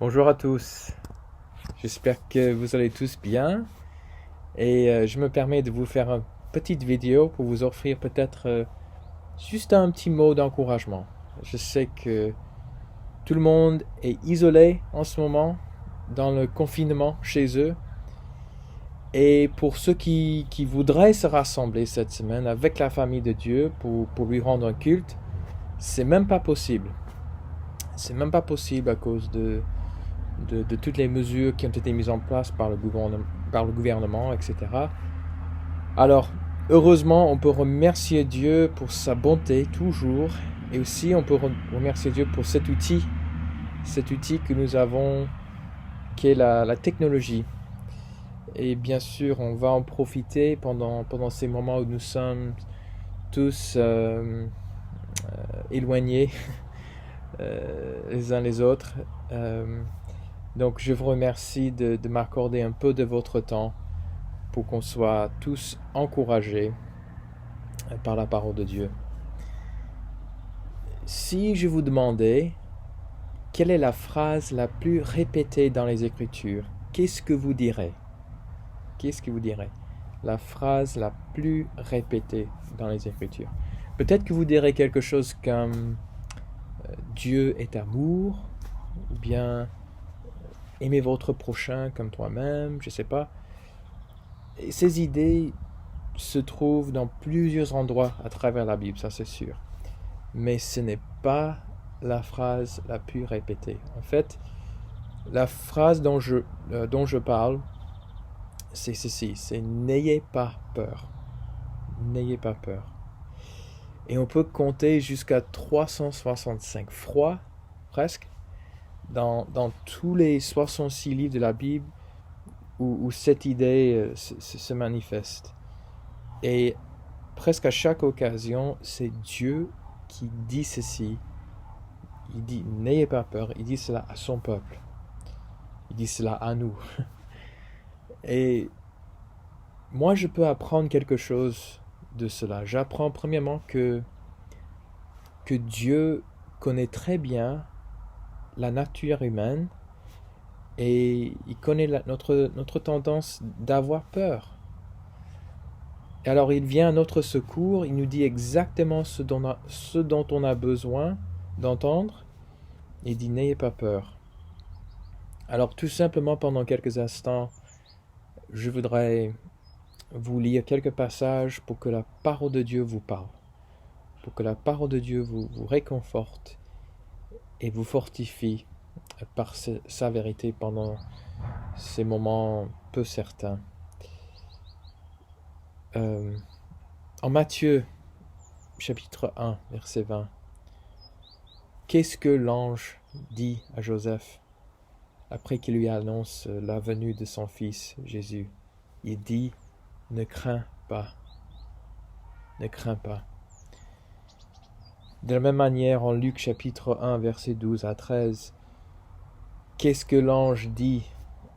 Bonjour à tous, j'espère que vous allez tous bien et je me permets de vous faire une petite vidéo pour vous offrir peut-être juste un petit mot d'encouragement. Je sais que tout le monde est isolé en ce moment dans le confinement chez eux et pour ceux qui voudraient se rassembler cette semaine avec la famille de Dieu pour lui rendre un culte, c'est même pas possible. C'est même pas possible à cause de toutes les mesures qui ont été mises en place par le gouvernement, etc. Alors, heureusement, on peut remercier Dieu pour sa bonté toujours, et aussi on peut remercier Dieu pour cet outil que nous avons, qui est la technologie. Et bien sûr, on va en profiter pendant ces moments où nous sommes tous éloignés les uns les autres. Donc je vous remercie de m'accorder un peu de votre temps pour qu'on soit tous encouragés par la parole de Dieu. Si je vous demandais quelle est la phrase la plus répétée dans les Écritures, qu'est-ce que vous direz? Qu'est-ce que vous direz? La phrase la plus répétée dans les Écritures. Peut-être que vous direz quelque chose comme Dieu est amour, ou bien aimez votre prochain comme toi-même, je ne sais pas. Et ces idées se trouvent dans plusieurs endroits à travers la Bible, ça c'est sûr. Mais ce n'est pas la phrase la plus répétée. En fait, la phrase dont je parle, c'est ceci, c'est n'ayez pas peur. N'ayez pas peur. Et on peut compter jusqu'à 365 fois, presque, dans tous les 66 livres de la Bible où cette idée se manifeste. Et presque à chaque occasion, c'est Dieu qui dit ceci. Il dit n'ayez pas peur, il dit cela à son peuple. Il dit cela à nous. Et moi, je peux apprendre quelque chose de cela. J'apprends premièrement que Dieu connaît très bien la nature humaine et il connaît notre tendance d'avoir peur. Et alors il vient à notre secours, il nous dit exactement ce dont on a besoin d'entendre. Il dit n'ayez pas peur. Alors tout simplement pendant quelques instants, je voudrais vous lire quelques passages pour que la parole de Dieu vous parle, pour que la parole de Dieu vous réconforte et vous fortifie par sa vérité pendant ces moments peu certains. En Matthieu, chapitre 1, verset 20, qu'est-ce que l'ange dit à Joseph après qu'il lui annonce la venue de son fils Jésus? Il dit, ne crains pas, ne crains pas. De la même manière, en Luc chapitre 1, verset 12 à 13, qu'est-ce que l'ange dit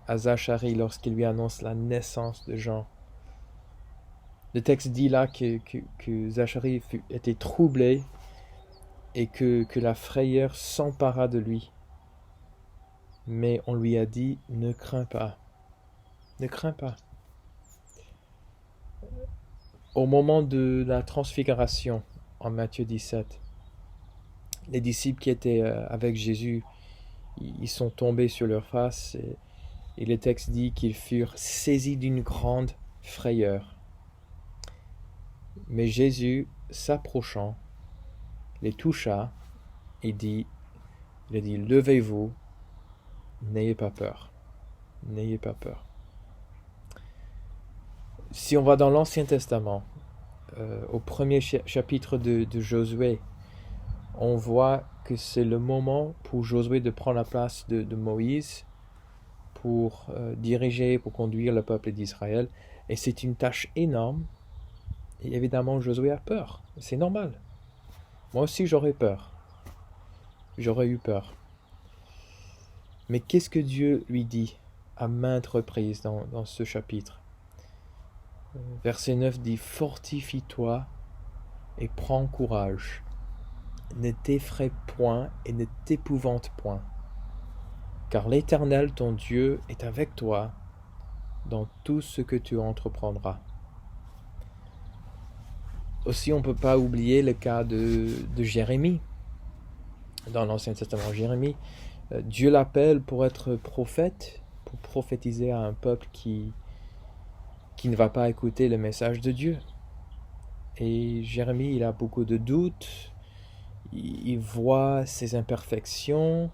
à Zacharie lorsqu'il lui annonce la naissance de Jean? Le texte dit là que Zacharie était troublé et que la frayeur s'empara de lui. Mais on lui a dit, ne crains pas, ne crains pas. Au moment de la transfiguration, en Matthieu 17, les disciples qui étaient avec Jésus, ils sont tombés sur leur face et le texte dit qu'ils furent saisis d'une grande frayeur. Mais Jésus, s'approchant, les toucha et il a dit, levez-vous, n'ayez pas peur, n'ayez pas peur. Si on va dans l'Ancien Testament, au premier chapitre de Josué, on voit que c'est le moment pour Josué de prendre la place de Moïse pour diriger, pour conduire le peuple d'Israël. Et c'est une tâche énorme. Et évidemment, Josué a peur. C'est normal. Moi aussi, j'aurais peur. J'aurais eu peur. Mais qu'est-ce que Dieu lui dit à maintes reprises dans ce chapitre? Verset 9 dit « Fortifie-toi et prends courage. Ne t'effraie point et ne t'épouvante point. car l'Éternel, ton Dieu, est avec toi dans tout ce que tu entreprendras. Aussi, on ne peut pas oublier le cas de Jérémie. Dans l'Ancien Testament, Jérémie, Dieu l'appelle pour être prophète, pour prophétiser à un peuple qui ne va pas écouter le message de Dieu. Et Jérémie, il a beaucoup de doutes, il voit ses imperfections,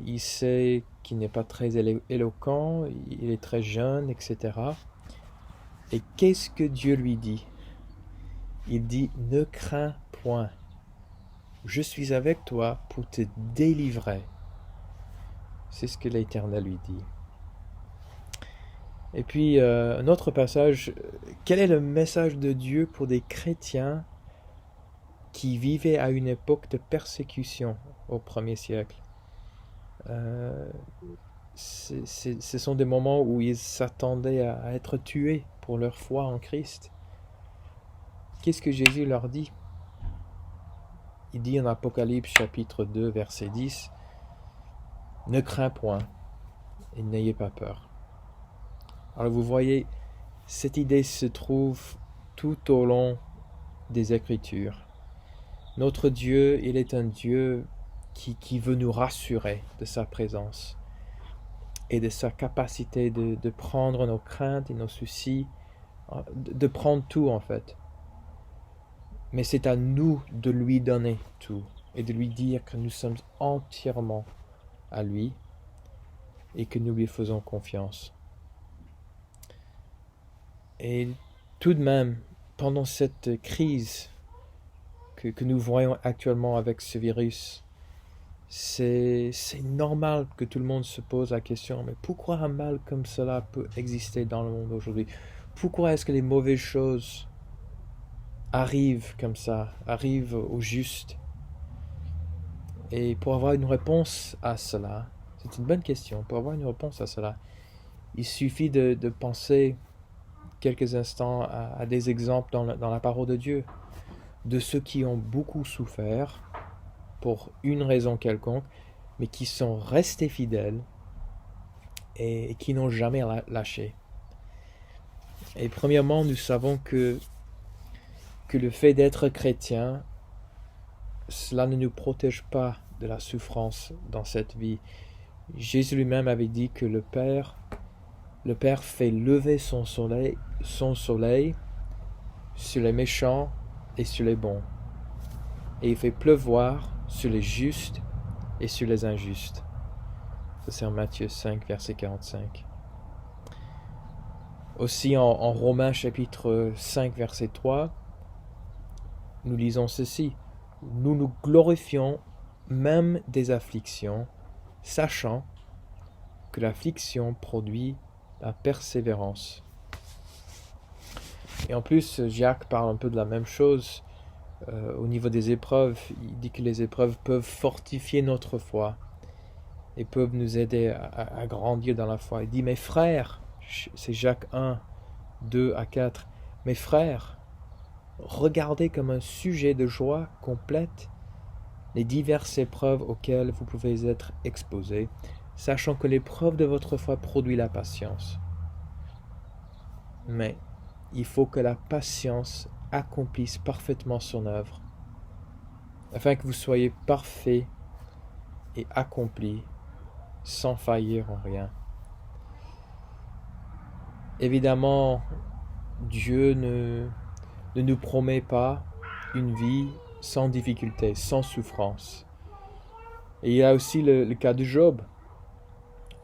il sait qu'il n'est pas très éloquent, il est très jeune, etc. Et qu'est-ce que Dieu lui dit? Il dit, ne crains point, je suis avec toi pour te délivrer. C'est ce que l'Éternel lui dit. Et puis, un autre passage, quel est le message de Dieu pour des chrétiens qui vivaient à une époque de persécution au 1er siècle? Ce sont des moments où ils s'attendaient à être tués pour leur foi en Christ. Qu'est-ce que Jésus leur dit? Il dit en Apocalypse chapitre 2, verset 10, « Ne crains point et n'ayez pas peur. » Alors vous voyez, cette idée se trouve tout au long des Écritures. Notre Dieu, il est un Dieu qui veut nous rassurer de sa présence et de sa capacité de prendre nos craintes et nos soucis, de prendre tout en fait. Mais c'est à nous de lui donner tout et de lui dire que nous sommes entièrement à lui et que nous lui faisons confiance. Et tout de même, pendant cette crise que nous voyons actuellement avec ce virus, c'est normal que tout le monde se pose la question, mais pourquoi un mal comme cela peut exister dans le monde aujourd'hui? Pourquoi est-ce que les mauvaises choses arrivent comme ça, arrivent au juste? Et pour avoir une réponse à cela, c'est une bonne question, pour avoir une réponse à cela, il suffit de penser quelques instants à des exemples dans la parole de Dieu, de ceux qui ont beaucoup souffert pour une raison quelconque, mais qui sont restés fidèles et qui n'ont jamais lâché. Et premièrement, nous savons que le fait d'être chrétien, cela ne nous protège pas de la souffrance dans cette vie. Jésus lui-même avait dit que le Père fait lever son soleil sur les méchants et sur les bons. Et il fait pleuvoir sur les justes et sur les injustes. Ça, c'est en Matthieu 5, verset 45. Aussi en Romains chapitre 5, verset 3, nous lisons ceci. Nous nous glorifions même des afflictions, sachant que l'affliction produit la persévérance. Et en plus, Jacques parle un peu de la même chose au niveau des épreuves. Il dit que les épreuves peuvent fortifier notre foi et peuvent nous aider à grandir dans la foi. Il dit, mes frères, c'est Jacques 1, 2 à 4, mes frères, regardez comme un sujet de joie complète les diverses épreuves auxquelles vous pouvez être exposés, sachant que l'épreuve de votre foi produit la patience. Mais il faut que la patience accomplisse parfaitement son œuvre, afin que vous soyez parfaits et accomplis, sans faillir en rien. Évidemment, Dieu ne nous promet pas une vie sans difficulté, sans souffrance. Et il y a aussi le cas de Job.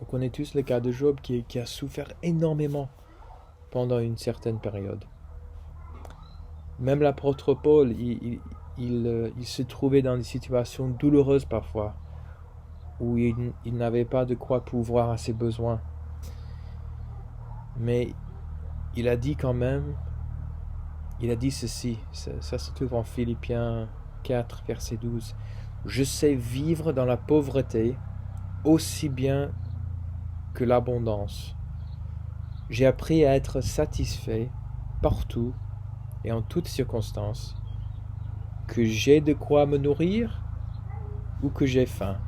On connaît tous le cas de Job qui a souffert énormément pendant une certaine période. Même l'apôtre Paul, il se trouvait dans des situations douloureuses parfois, où il n'avait pas de quoi pourvoir à ses besoins. Mais il a dit quand même, il a dit ceci, ça se trouve en Philippiens 4, verset 12. « Je sais vivre dans la pauvreté aussi bien que l'abondance. J'ai appris à être satisfait partout et en toutes circonstances, que j'ai de quoi me nourrir ou que j'ai faim,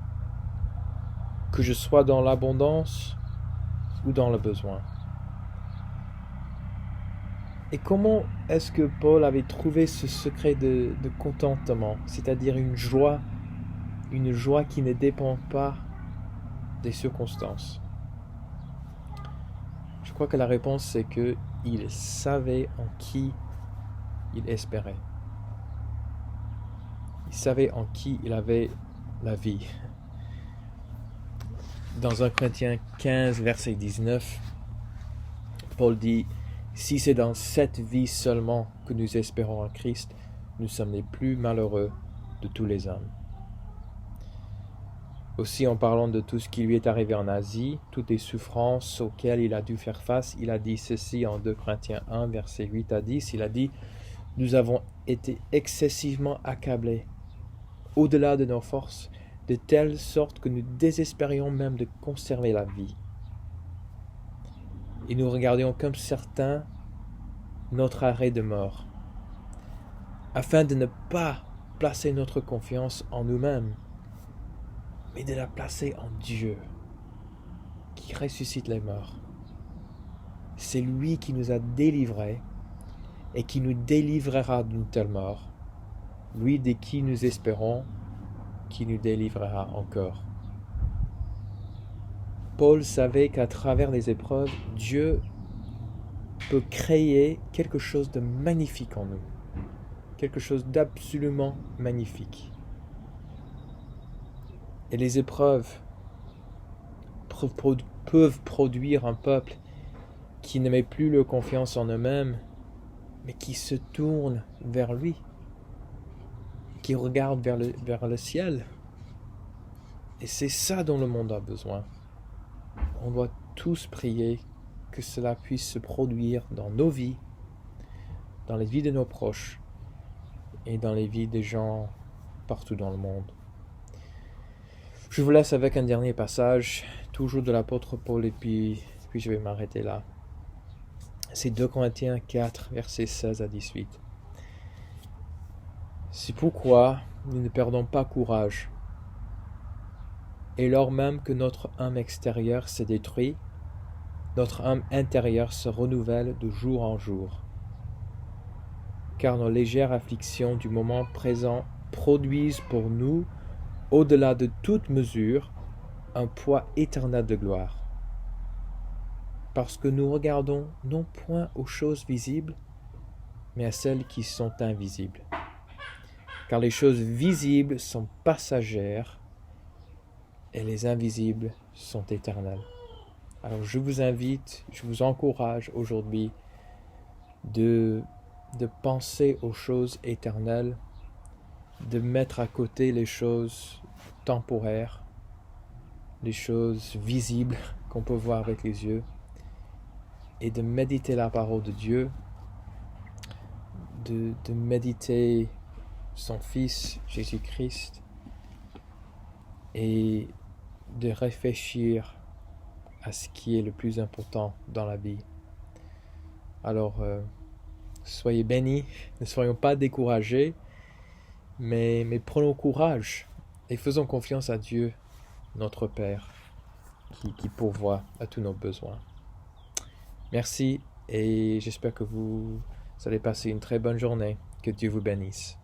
que je sois dans l'abondance ou dans le besoin. Et comment est-ce que Paul avait trouvé ce secret de contentement, c'est-à-dire une joie qui ne dépend pas des circonstances? Je crois que la réponse c'est que il savait en qui il espérait. Il savait en qui il avait la vie. Dans 1 Corinthiens 15, verset 19, Paul dit « Si c'est dans cette vie seulement que nous espérons en Christ, nous sommes les plus malheureux de tous les hommes. » Aussi, en parlant de tout ce qui lui est arrivé en Asie, toutes les souffrances auxquelles il a dû faire face, il a dit ceci en 2 Corinthiens 1, verset 8 à 10, il a dit « Nous avons été excessivement accablés, au-delà de nos forces, de telle sorte que nous désespérions même de conserver la vie. Et nous regardions comme certains notre arrêt de mort, afin de ne pas placer notre confiance en nous-mêmes, mais de la placer en Dieu, qui ressuscite les morts. C'est lui qui nous a délivrés et qui nous délivrera d'une telle mort, lui de qui nous espérons, qui nous délivrera encore. » Paul savait qu'à travers les épreuves, Dieu peut créer quelque chose de magnifique en nous, quelque chose d'absolument magnifique. Et les épreuves peuvent produire un peuple qui ne met plus leur confiance en eux-mêmes, mais qui se tourne vers lui, qui regarde vers le ciel. Et c'est ça dont le monde a besoin. On doit tous prier que cela puisse se produire dans nos vies, dans les vies de nos proches et dans les vies des gens partout dans le monde. Je vous laisse avec un dernier passage, toujours de l'apôtre Paul, et puis je vais m'arrêter là. C'est 2 Corinthiens 4, versets 16 à 18. C'est pourquoi nous ne perdons pas courage. Et lors même que notre âme extérieure s'est détruite, notre âme intérieure se renouvelle de jour en jour. Car nos légères afflictions du moment présent produisent pour nous, au-delà de toute mesure, un poids éternel de gloire. Parce que nous regardons non point aux choses visibles, mais à celles qui sont invisibles. Car les choses visibles sont passagères et les invisibles sont éternelles. Alors je vous invite, je vous encourage aujourd'hui de penser aux choses éternelles, de mettre à côté les choses temporaires, les choses visibles qu'on peut voir avec les yeux, et de méditer la parole de Dieu, de méditer son Fils Jésus-Christ, et de réfléchir à ce qui est le plus important dans la vie. Alors, soyez bénis, ne soyons pas découragés, mais prenons courage et faisons confiance à Dieu, notre Père, qui pourvoit à tous nos besoins. Merci et j'espère que vous allez passer une très bonne journée. Que Dieu vous bénisse.